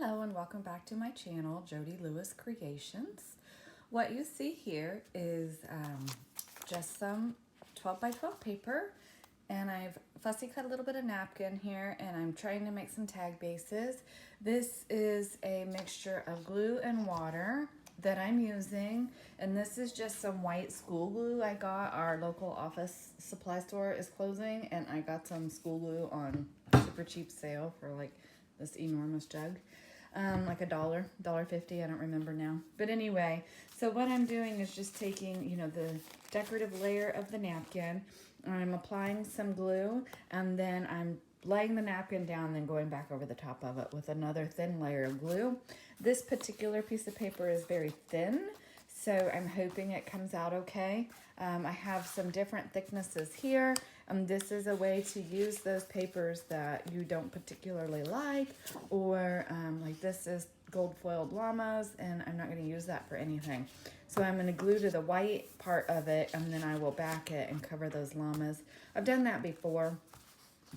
Hello and welcome back to my channel, Jody Lewis Creations. What you see here is just some 12 by 12 paper, and I've fussy cut a little bit of napkin here, and I'm trying to make some tag bases. This is a mixture of glue and water that I'm using, and this is just some white school glue I got. Our local office supply store is closing, and I got some school glue on a super cheap sale for like this enormous jug. Like $1.50, I don't remember now. But anyway, so what I'm doing is just taking, the decorative layer of the napkin, and I'm applying some glue, and then I'm laying the napkin down, then going back over the top of it with another thin layer of glue. This particular piece of paper is very thin, so I'm hoping it comes out okay. I have some different thicknesses here. This is a way to use those papers that you don't particularly like, or like this is gold foiled llamas, and I'm not going to use that for anything. So I'm going to glue to the white part of it, and then I will back it and cover those llamas. I've done that before,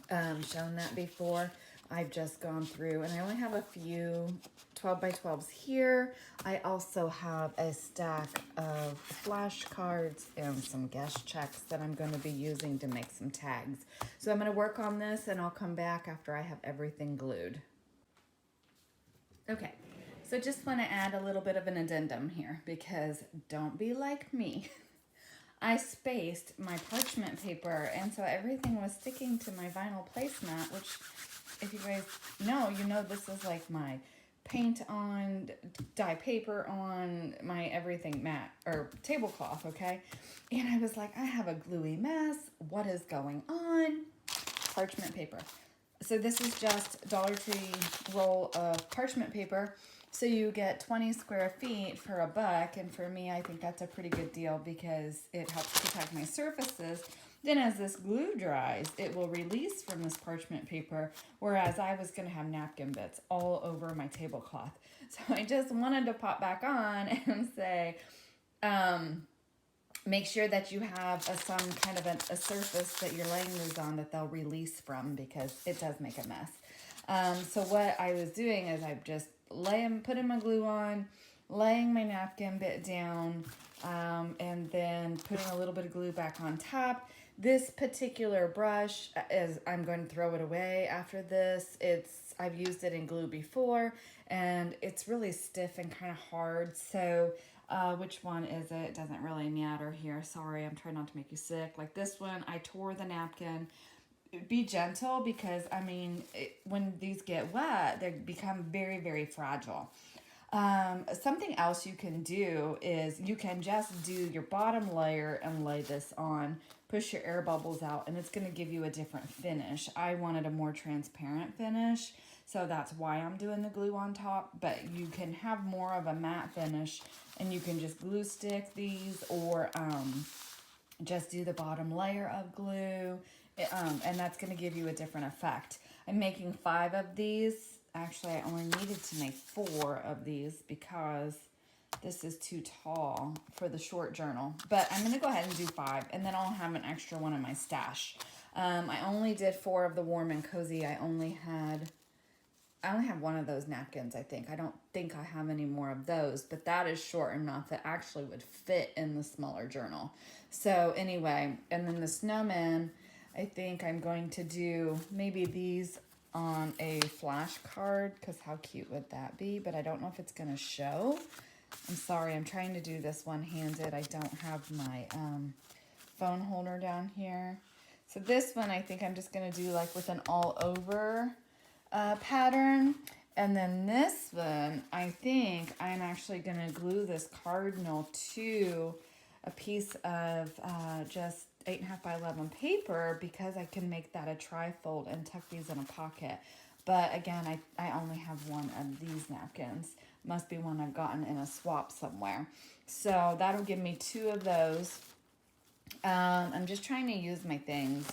shown that before. I've just gone through, and I only have a few 12 by 12s here. I also have a stack of flashcards and some guest checks that I'm going to be using to make some tags. So I'm going to work on this, and I'll come back after I have everything glued. Okay, so just want to add a little bit of an addendum here, because don't be like me. I spaced my parchment paper, and so everything was sticking to my vinyl placemat, which, if you guys know, this is like my paint on, dye paper on, my everything mat or tablecloth, okay? And I was like, I have a gluey mess. What is going on? Parchment paper. So this is just Dollar Tree roll of parchment paper. So you get 20 square feet for $1, and for me, I think that's a pretty good deal because it helps protect my surfaces. Then as this glue dries, it will release from this parchment paper, whereas I was going to have napkin bits all over my tablecloth. So I just wanted to pop back on and say, make sure that you have some kind of a surface that you're laying these on that they'll release from, because it does make a mess. So what I was doing is I just putting my glue on, laying my napkin bit down, and then putting a little bit of glue back on top. This particular brush I'm going to throw it away after this. I've used it in glue before, and it's really stiff and kind of hard. So which one is it? It doesn't really matter here. Sorry, I'm trying not to make you sick. Like this one, I tore the napkin. Be gentle, because when these get wet, they become very, very fragile. Something else you can do is you can just do your bottom layer and lay this on, push your air bubbles out, and it's going to give you a different finish. I wanted a more transparent finish, so that's why I'm doing the glue on top, but you can have more of a matte finish, and you can just glue stick these, or just do the bottom layer of glue, and that's going to give you a different effect. I'm making 5 of these. Actually, I only needed to make 4 of these because this is too tall for the short journal. But I'm going to go ahead and do 5, and then I'll have an extra one in my stash. I only did 4 of the warm and cozy. I only have one of those napkins, I think. I don't think I have any more of those, but that is short enough that actually would fit in the smaller journal. So anyway, and then the snowman, I think I'm going to do maybe these on a flashcard, because how cute would that be? But I don't know if it's going to show. I'm sorry, I'm trying to do this one-handed. I don't have my phone holder down here. So this one, I think I'm just going to do like with an all-over pattern. And then this one, I think I'm actually going to glue this cardinal to a piece of just 8.5 by 11 paper, because I can make that a trifold and tuck these in a pocket. But again, I only have one of these napkins. Must be one I've gotten in a swap somewhere. So that'll give me 2 of those. I'm just trying to use my things,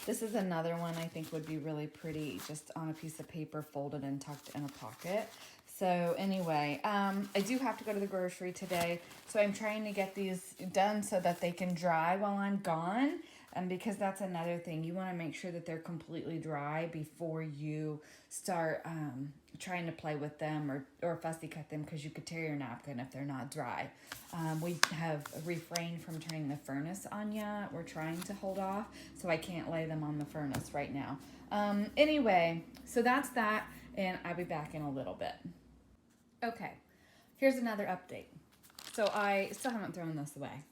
This is another one I think would be really pretty, just on a piece of paper folded and tucked in a pocket. So anyway, I do have to go to the grocery today, so I'm trying to get these done so that they can dry while I'm gone. And because that's another thing, you want to make sure that they're completely dry before you start trying to play with them or fussy cut them, because you could tear your napkin if they're not dry. We have refrained from turning the furnace on yet. We're trying to hold off, so I can't lay them on the furnace right now. Anyway, so that's that, and I'll be back in a little bit. Okay, here's another update. So I still haven't thrown this away,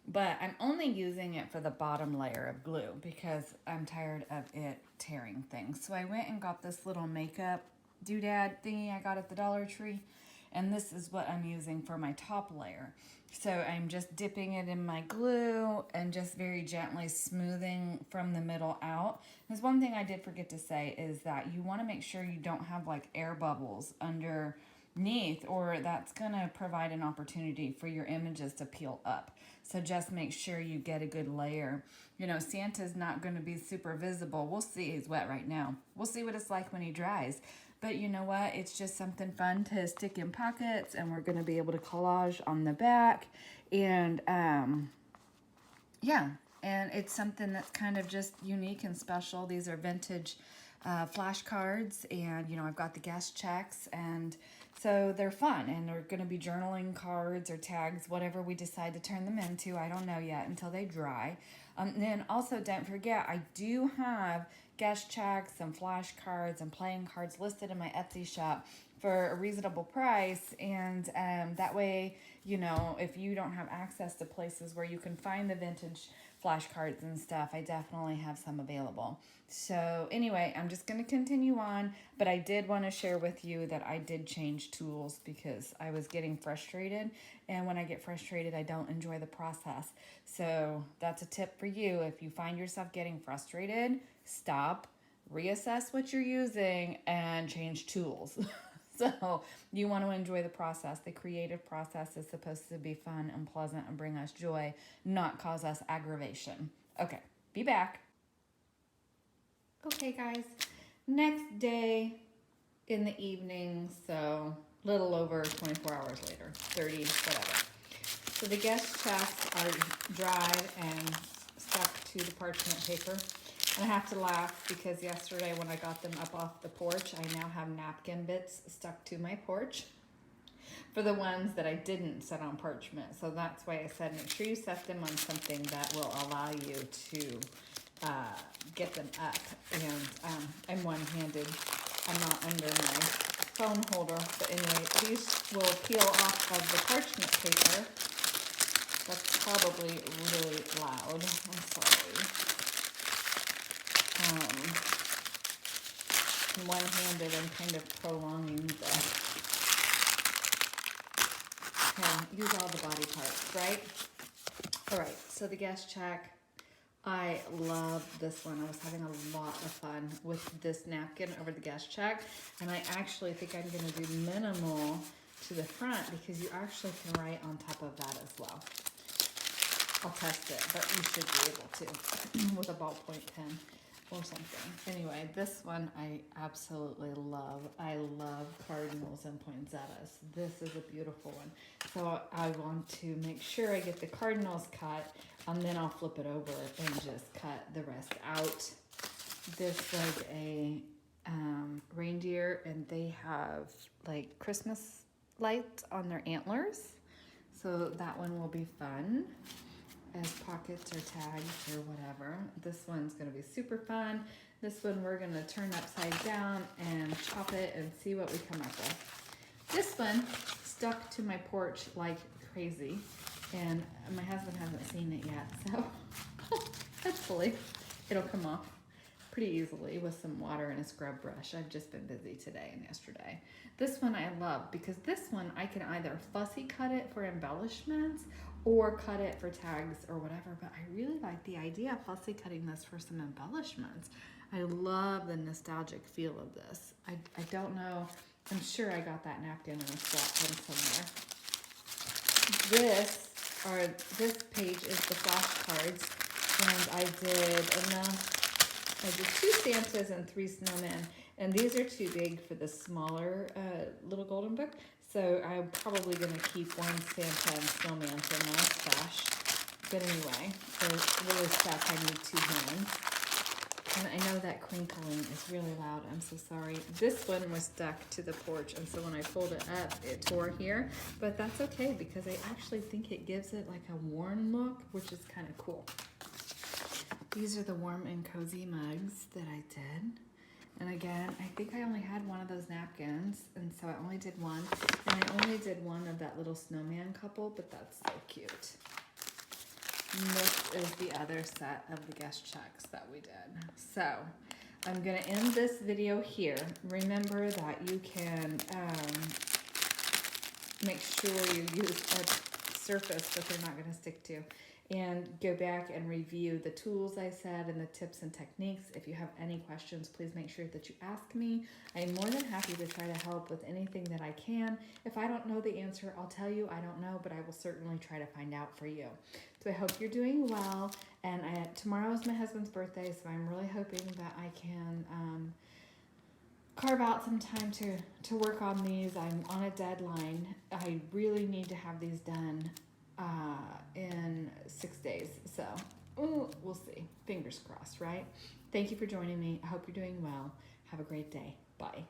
but I'm only using it for the bottom layer of glue because I'm tired of it tearing things. So I went and got this little makeup doodad thingy I got at the Dollar Tree, and this is what I'm using for my top layer. So I'm just dipping it in my glue and just very gently smoothing from the middle out. There's one thing I did forget to say is that you want to make sure you don't have like air bubbles underneath, or that's going to provide an opportunity for your images to peel up. So just make sure you get a good layer. You know, Santa's not going to be super visible. We'll see. He's wet right now. We'll see what it's like when he dries. But you know what? It's just something fun to stick in pockets, and we're going to be able to collage on the back. And yeah, and it's something that's kind of just unique and special. These are vintage flashcards, and you know, I've got the guest checks, and so they're fun, and they're going to be journaling cards or tags, whatever we decide to turn them into. I don't know yet until they dry. And then also don't forget, I do have guest checks and flashcards and playing cards listed in my Etsy shop for a reasonable price, and that way, you know, if you don't have access to places where you can find the vintage flashcards and stuff, I definitely have some available. So anyway, I'm just going to continue on, but I did want to share with you that I did change tools because I was getting frustrated, and when I get frustrated, I don't enjoy the process. So that's a tip for you. If you find yourself getting frustrated, stop, reassess what you're using, and change tools. So you want to enjoy the process. The creative process is supposed to be fun and pleasant and bring us joy, not cause us aggravation. Okay, be back. Okay, guys, next day in the evening, so a little over 24 hours later, 30, whatever. So the guest checks are dried and stuck to the parchment paper. And I have to laugh because yesterday when I got them up off the porch, I now have napkin bits stuck to my porch for the ones that I didn't set on parchment. So that's why I said make sure you set them on something that will allow you to get them up. And I'm one-handed. I'm not under my phone holder. But anyway, these will peel off of the parchment paper. That's probably really loud. I'm sorry. One-handed, I'm kind of prolonging the, use all the body parts, right? All right, so the guest check, I love this one. I was having a lot of fun with this napkin over the guest check, and I actually think I'm gonna do minimal to the front because you actually can write on top of that as well. I'll test it, but you should be able to with a ballpoint pen or something. Anyway, this one I absolutely love. I love cardinals and poinsettias. This is a beautiful one. So I want to make sure I get the cardinals cut, and then I'll flip it over and just cut the rest out. This was a reindeer, and they have like Christmas lights on their antlers. So that one will be fun as pockets or tags or whatever. This one's gonna be super fun. This one we're gonna turn upside down and chop it and see what we come up with. This one stuck to my porch like crazy, and my husband hasn't seen it yet, so hopefully it'll come off pretty easily with some water and a scrub brush. I've just been busy today and yesterday. This one I love because this one I can either fussy cut it for embellishments or cut it for tags or whatever, but I really like the idea of fussy cutting this for some embellishments. I love the nostalgic feel of this. I don't know, I'm sure I got that napkin in a swap bin somewhere. This page is the flashcards, and I did 2 Santas and 3 snowmen, and these are too big for the smaller little golden book. So I'm probably going to keep 1 Santa and snowman for my stash. But anyway, they're really stuck. I need 2 hands. And I know that crinkling is really loud. I'm so sorry. This one was stuck to the porch, and so when I pulled it up, it tore here. But that's okay because I actually think it gives it like a worn look, which is kind of cool. These are the warm and cozy mugs that I did. And again, I think I only had one of those napkins, and so I only did one. And I only did one of that little snowman couple, but that's so cute. And this is the other set of the guest checks that we did. So I'm gonna end this video here. Remember that you can make sure you use a surface that they're not gonna stick to. And go back and review the tools I said and the tips and techniques. If you have any questions, please make sure that you ask me. I am more than happy to try to help with anything that I can. If I don't know the answer, I'll tell you I don't know, but I will certainly try to find out for you. So I hope you're doing well. And tomorrow is my husband's birthday, so I'm really hoping that I can carve out some time to work on these. I'm on a deadline. I really need to have these done in 6 days. So we'll see. Fingers crossed, right? Thank you for joining me. I hope you're doing well. Have a great day. Bye.